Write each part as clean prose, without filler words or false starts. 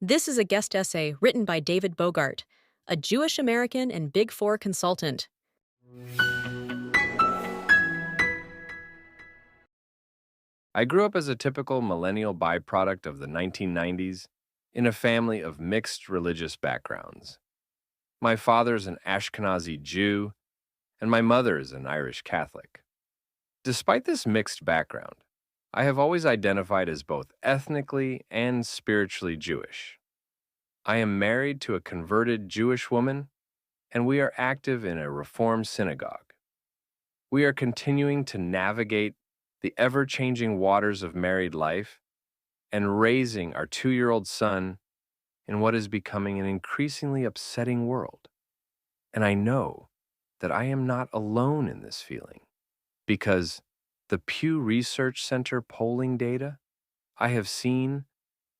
This is a guest essay written by David Bogart, a Jewish American and Big Four consultant. I grew up as a typical millennial byproduct of the 1990s in a family of mixed religious backgrounds. My father's an Ashkenazi Jew, and my mother is an Irish Catholic. Despite this mixed background, I have always identified as both ethnically and spiritually Jewish. I am married to a converted Jewish woman, and we are active in a Reform synagogue. We are continuing to navigate the ever changing waters of married life and raising our 2-year-old son in what is becoming an increasingly upsetting world. And I know that I am not alone in this feeling because the Pew Research Center polling data I have seen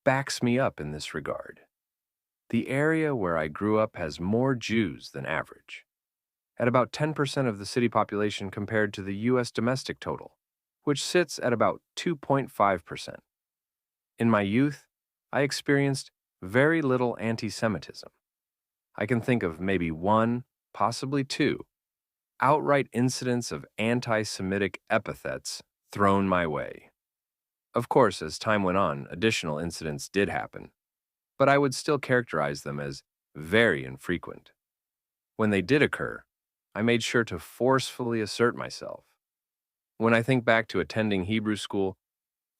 backs me up in this regard. The area where I grew up has more Jews than average, at about 10% of the city population compared to the U.S. domestic total, which sits at about 2.5%. In my youth, I experienced very little anti Semitism. I can think of maybe one, possibly two, outright incidents of anti Semitic epithets thrown my way. Of course, as time went on, additional incidents did happen, but I would still characterize them as very infrequent. When they did occur, I made sure to forcefully assert myself. When I think back to attending Hebrew school,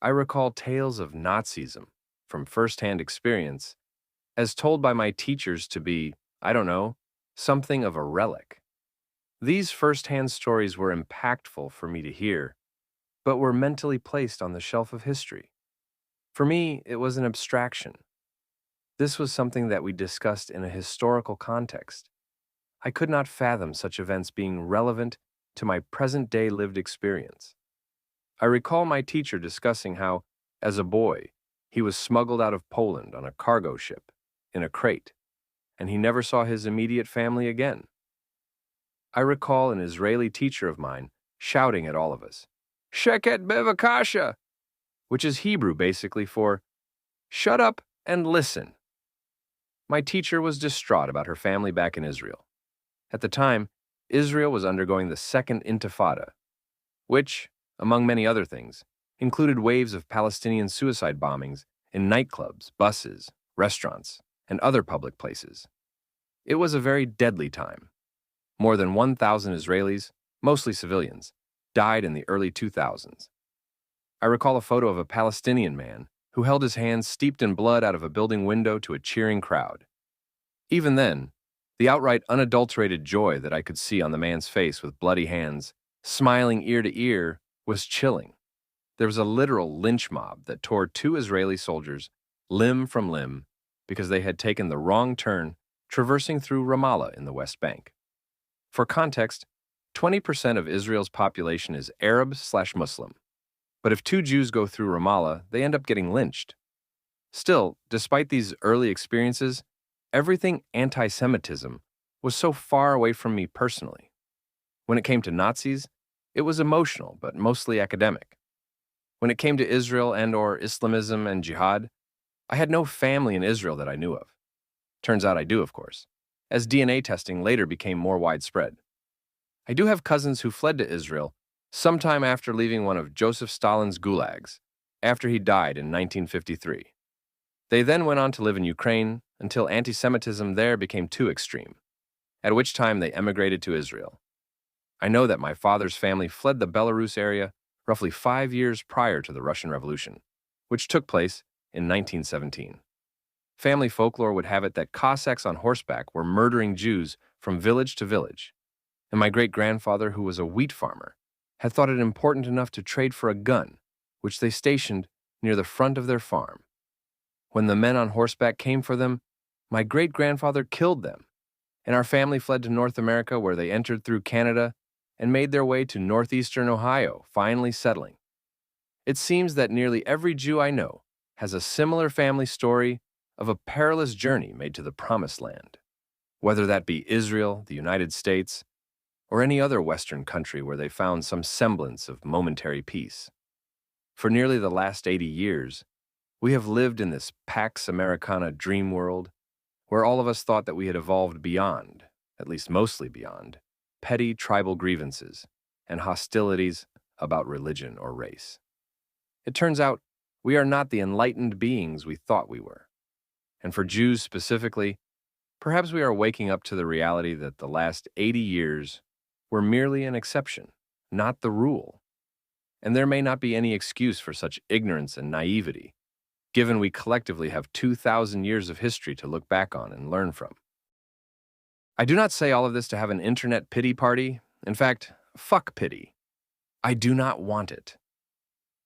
I recall tales of Nazism from firsthand experience as told by my teachers to be, I don't know, something of a relic. These firsthand stories were impactful for me to hear, but were mentally placed on the shelf of history. For me, it was an abstraction. This was something that we discussed in a historical context. I could not fathom such events being relevant to my present day lived experience. I recall my teacher discussing how, as a boy, he was smuggled out of Poland on a cargo ship, in a crate, and he never saw his immediate family again. I recall an Israeli teacher of mine shouting at all of us, Sheket bevakasha, which is Hebrew basically for, shut up and listen. My teacher was distraught about her family back in Israel. At the time, Israel was undergoing the Second Intifada, which, among many other things, included waves of Palestinian suicide bombings in nightclubs, buses, restaurants, and other public places. It was a very deadly time. More than 1,000 Israelis, mostly civilians, died in the early 2000s. I recall a photo of a Palestinian man who held his hands steeped in blood out of a building window to a cheering crowd. Even then, the outright unadulterated joy that I could see on the man's face with bloody hands, smiling ear to ear, was chilling. There was a literal lynch mob that tore 2 Israeli soldiers limb from limb because they had taken the wrong turn traversing through Ramallah in the West Bank. For context, 20% of Israel's population is Arab/Muslim. But if 2 Jews go through Ramallah, they end up getting lynched. Still, despite these early experiences, everything anti-Semitism was so far away from me personally. When it came to Nazis, it was emotional but mostly academic. When it came to Israel and/or Islamism and jihad, I had no family in Israel that I knew of. Turns out I do, of course, as DNA testing later became more widespread. I do have cousins who fled to Israel sometime after leaving one of Joseph Stalin's gulags, after he died in 1953. They then went on to live in Ukraine until anti-Semitism there became too extreme, at which time they emigrated to Israel. I know that my father's family fled the Belarus area roughly 5 years prior to the Russian Revolution, which took place in 1917. Family folklore would have it that Cossacks on horseback were murdering Jews from village to village, and my great-grandfather, who was a wheat farmer, had thought it important enough to trade for a gun, which they stationed near the front of their farm. When the men on horseback came for them, my great-grandfather killed them, and our family fled to North America where they entered through Canada and made their way to northeastern Ohio, finally settling. It seems that nearly every Jew I know has a similar family story of a perilous journey made to the Promised Land, whether that be Israel, the United States, or any other Western country where they found some semblance of momentary peace. For nearly the last 80 years, We have lived in this Pax Americana dream world where all of us thought that we had evolved beyond, at least mostly beyond, petty tribal grievances and hostilities about religion or race. It turns out we are not the enlightened beings we thought we were. And for Jews specifically, perhaps we are waking up to the reality that the last 80 years were merely an exception, not the rule. And there may not be any excuse for such ignorance and naivety, given we collectively have 2,000 years of history to look back on and learn from. I do not say all of this to have an internet pity party. In fact, fuck pity. I do not want it.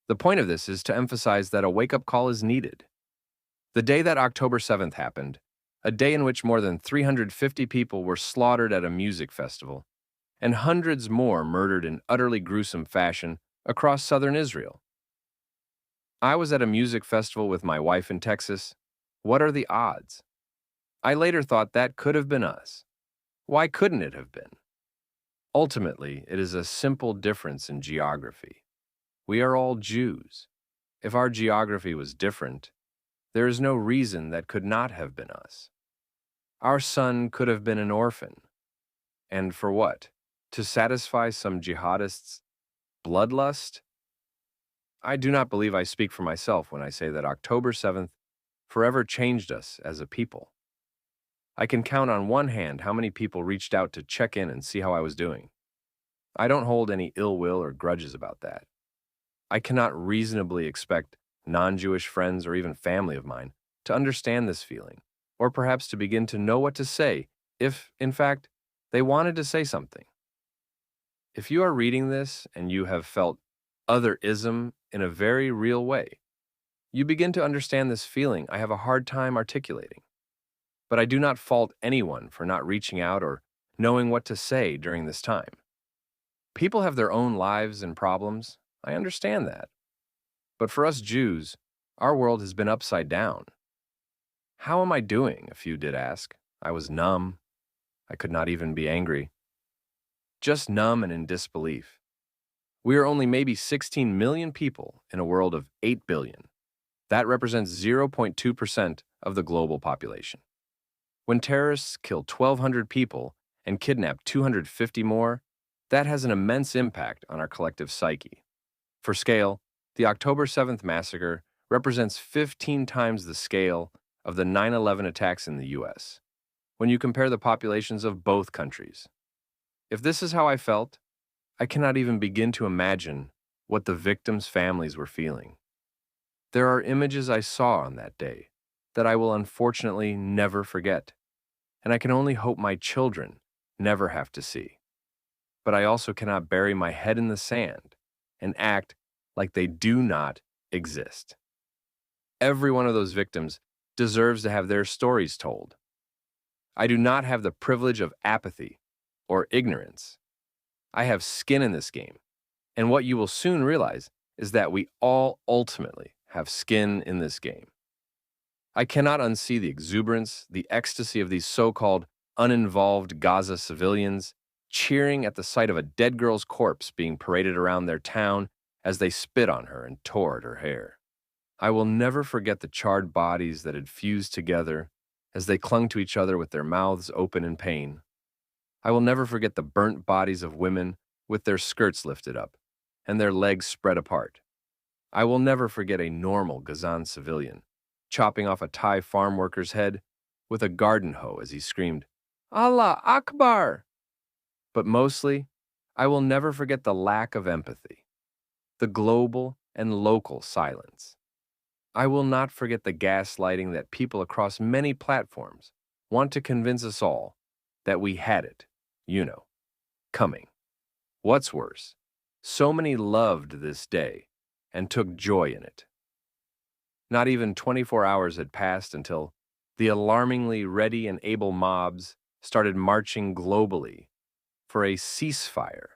The point of this is to emphasize that a wake-up call is needed. The day that October 7th happened, a day in which more than 350 people were slaughtered at a music festival, and hundreds more murdered in utterly gruesome fashion across southern Israel. I was at a music festival with my wife in Texas. What are the odds? I later thought that could have been us. Why couldn't it have been? Ultimately, it is a simple difference in geography. We are all Jews. If our geography was different, there is no reason that could not have been us. Our son could have been an orphan. And for what? To satisfy some jihadists' bloodlust? I do not believe I speak for myself when I say that October 7th forever changed us as a people. I can count on one hand how many people reached out to check in and see how I was doing. I don't hold any ill will or grudges about that. I cannot reasonably expect non-Jewish friends or even family of mine to understand this feeling, or perhaps to begin to know what to say if, in fact, they wanted to say something. If you are reading this and you have felt otherism in a very real way, you begin to understand this feeling I have a hard time articulating. But I do not fault anyone for not reaching out or knowing what to say during this time. People have their own lives and problems. I understand that. But for us Jews, our world has been upside down. How am I doing? A few did ask. I was numb. I could not even be angry. Just numb and in disbelief. We are only maybe 16 million people in a world of 8 billion. That represents 0.2% of the global population. When terrorists kill 1,200 people and kidnap 250 more, that has an immense impact on our collective psyche. For scale, the October 7th massacre represents 15 times the scale of the 9/11 attacks in the U.S., when you compare the populations of both countries. If this is how I felt, I cannot even begin to imagine what the victims' families were feeling. There are images I saw on that day that I will unfortunately never forget, and I can only hope my children never have to see. But I also cannot bury my head in the sand and act like they do not exist. Every one of those victims deserves to have their stories told. I do not have the privilege of apathy or ignorance. I have skin in this game, and what you will soon realize is that we all ultimately have skin in this game. I cannot unsee the exuberance, the ecstasy of these so-called uninvolved Gaza civilians cheering at the sight of a dead girl's corpse being paraded around their town as they spit on her and tore at her hair. I will never forget the charred bodies that had fused together as they clung to each other with their mouths open in pain. I will never forget the burnt bodies of women with their skirts lifted up and their legs spread apart. I will never forget a normal Gazan civilian chopping off a Thai farm worker's head with a garden hoe as he screamed, "Allah Akbar!" But mostly, I will never forget the lack of empathy, the global and local silence. I will not forget the gaslighting that people across many platforms want to convince us all that we had it, coming. What's worse, so many loved this day and took joy in it. Not even 24 hours had passed until the alarmingly ready and able mobs started marching globally for a ceasefire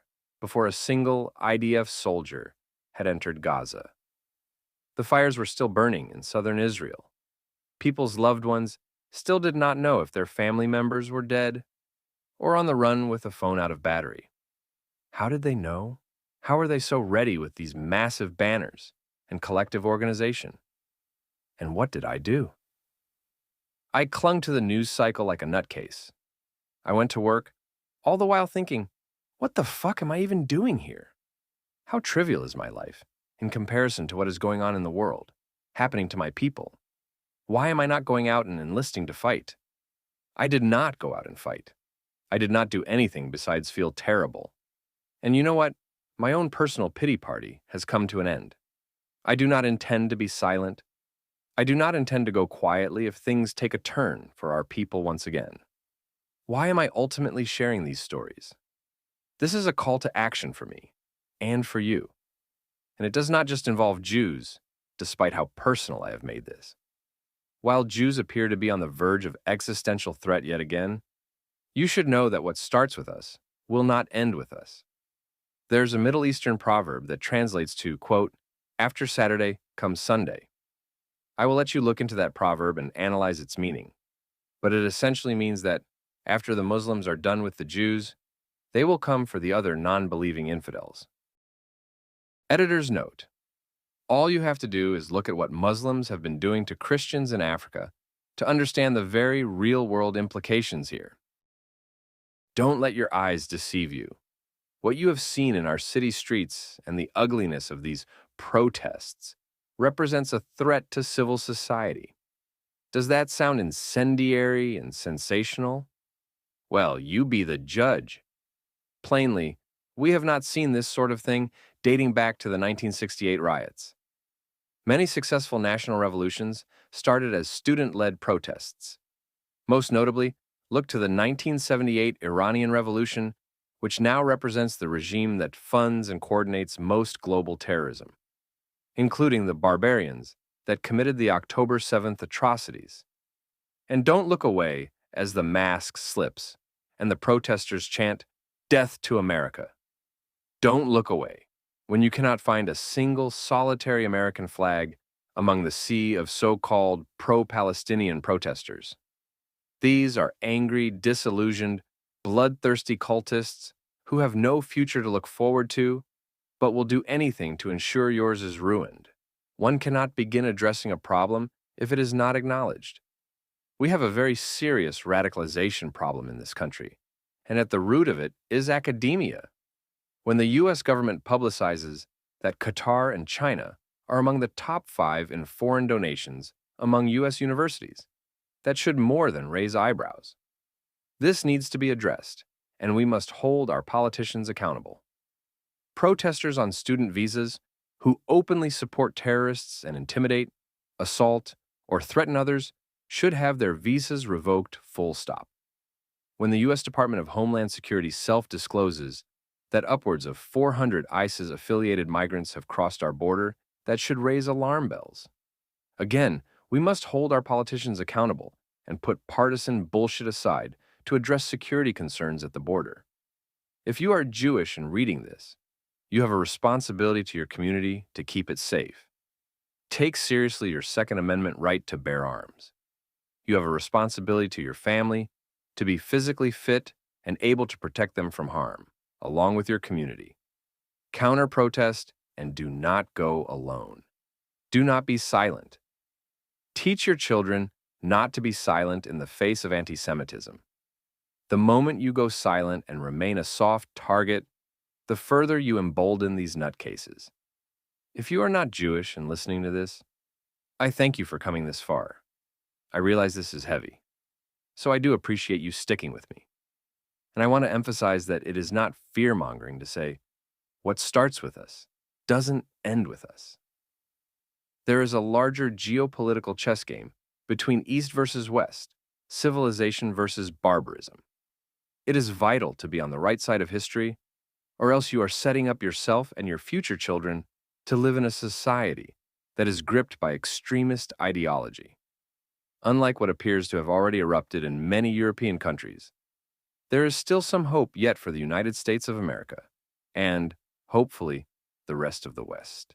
before a single IDF soldier had entered Gaza. The fires were still burning in southern Israel. People's loved ones still did not know if their family members were dead or on the run with a phone out of battery. How did they know? How were they so ready with these massive banners and collective organization? And what did I do? I clung to the news cycle like a nutcase. I went to work, all the while thinking, what the fuck am I even doing here? How trivial is my life in comparison to what is going on in the world, happening to my people? Why am I not going out and enlisting to fight? I did not go out and fight. I did not do anything besides feel terrible. And you know what? My own personal pity party has come to an end. I do not intend to be silent. I do not intend to go quietly if things take a turn for our people once again. Why am I ultimately sharing these stories? This is a call to action for me and for you. And it does not just involve Jews, despite how personal I have made this. While Jews appear to be on the verge of existential threat yet again, you should know that what starts with us will not end with us. There's a Middle Eastern proverb that translates to, quote, after Saturday comes Sunday. I will let you look into that proverb and analyze its meaning, but it essentially means that after the Muslims are done with the Jews, they will come for the other non-believing infidels. Editor's note: all you have to do is look at what Muslims have been doing to Christians in Africa to understand the very real-world implications here. Don't let your eyes deceive you. What you have seen in our city streets and the ugliness of these protests represents a threat to civil society. Does that sound incendiary and sensational? Well, you be the judge. Plainly, we have not seen this sort of thing dating back to the 1968 riots. Many successful national revolutions started as student-led protests. Most notably, look to the 1978 Iranian Revolution, which now represents the regime that funds and coordinates most global terrorism, including the barbarians that committed the October 7th atrocities. And don't look away as the mask slips and the protesters chant, "Death to America." Don't look away when you cannot find a single solitary American flag among the sea of so-called pro-Palestinian protesters. These are angry, disillusioned, bloodthirsty cultists who have no future to look forward to, but will do anything to ensure yours is ruined. One cannot begin addressing a problem if it is not acknowledged. We have a very serious radicalization problem in this country, and at the root of it is academia. When the U.S. government publicizes that Qatar and China are among the top 5 in foreign donations among U.S. universities, that should more than raise eyebrows. This needs to be addressed, and we must hold our politicians accountable. Protesters on student visas who openly support terrorists and intimidate, assault, or threaten others should have their visas revoked full stop. When the U.S. Department of Homeland Security self-discloses that upwards of 400 ISIS-affiliated migrants have crossed our border, that should raise alarm bells. Again, we must hold our politicians accountable and put partisan bullshit aside to address security concerns at the border. If you are Jewish and reading this, you have a responsibility to your community to keep it safe. Take seriously your Second Amendment right to bear arms. You have a responsibility to your family to be physically fit and able to protect them from harm, along with your community. Counter-protest and do not go alone. Do not be silent. Teach your children not to be silent in the face of anti-Semitism. The moment you go silent and remain a soft target, the further you embolden these nutcases. If you are not Jewish and listening to this, I thank you for coming this far. I realize this is heavy, so I do appreciate you sticking with me. And I want to emphasize that it is not fear-mongering to say, what starts with us doesn't end with us. There is a larger geopolitical chess game between East versus West, civilization versus barbarism. It is vital to be on the right side of history, or else you are setting up yourself and your future children to live in a society that is gripped by extremist ideology. Unlike what appears to have already erupted in many European countries, there is still some hope yet for the United States of America, and, hopefully, the rest of the West.